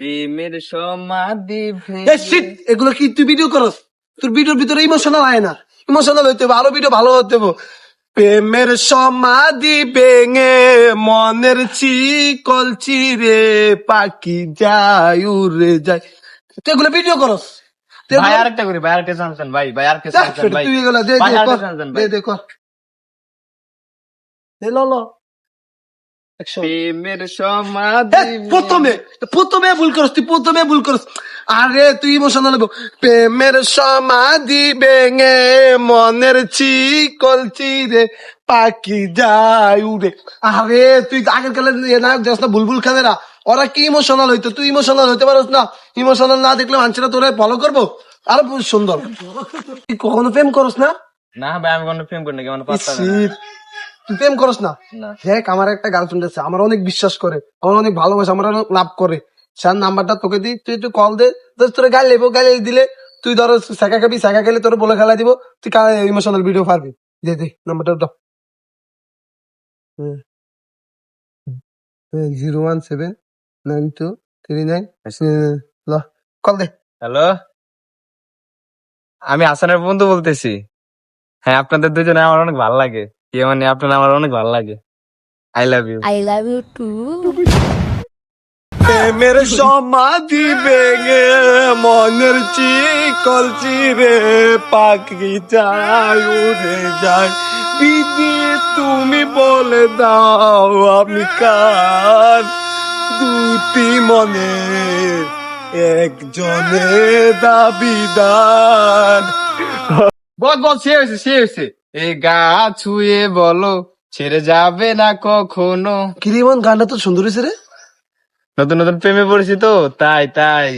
প্রেমের সমাধি এগুলো কি তুই ভিডিও করস? তোর ভিডিওর ভিতরে ইমোশনাল আয় না, ইমোশনাল হইতে হবে, আরো ভিডিও ভালো হতে হবে। প্রেমের সমাধি ভেঙে মনের চিকল চিরে পাখি যায় উড়ে যায়, তুই এগুলো ভিডিও করস? ভাই আরেকটা করি, ভাই আরেকটা চান্স দেন, ভাই ভাই আরেকটা চান্স দেন, ভাই তুই এগুলো দে ভাই দে আরেকটা কর, চান্স দেন, দে ভাই। দে কর, দে ল ল action। প্রেমের সমাধি প্রথমে প্রথমে ভুল করস, তুই প্রথমে ভুল করস। আরে তুই ইমোশনাল হবো। প্রেমের সমাধি ভেঙে মনের চিকল চিরে পাখি যায় উড়ে। আরে তুই আগের কালে নায়ক যাস না, বুলবুল খানেরা, ওরা কি ইমোশনাল হইতো, তুই ইমোশনাল হইতে পারস না? ইমোশনাল না দেখলে মানুষরা তোরা ফলো করবো? আরো সুন্দর। তুই কখনো প্রেম করস না? না ভাই, আমি কোনো প্রেম করি না, কেমন পাত্তা দেন না। ইস, তুই প্রেম করস না? না। দেখ, আমার একটা গার্লফ্রেন্ড আছে, আমার অনেক বিশ্বাস করে, আমার অনেক ভালোবাসে, আমার অনেক লাভ করে। স্যার নাম্বারটা তোকে দিই, তুই একটু কল দে। তোর গাল লেবো, গালি দিলে তুই ধর শেখা খাবি, শেখা খেলে তোর বলে খেলা দিব, তুই ইমোশনাল ভিডিও পারবি। দে দে নাম্বারটা দাও। 0179239 কল দে। হ্যালো, আমি হাসানের বন্ধু বলতেছি। হ্যাঁ, আপনাদের দুজনে আমার অনেক ভালো লাগে, মানে আপনারা আমার অনেক ভালো লাগে। I love you. I love you too. প্রেমের সমাধি ভেঙে মনের চিকল চিরে পাখি যায় উড়ে যায়। দিদি তুমি বলে দাও আমি কার, দুটি মনের একজনের দাবিদার। বল বল, সে হয়েছে, সে হয়েছে। এই গা ছুঁয়ে বলো, ছেড়ে যাবে না কখনো। কিরিমন গানটা তো সুন্দর হয়েছে রে। নতুন নতুন প্রেমে পড়েছি তো, তাই তাই।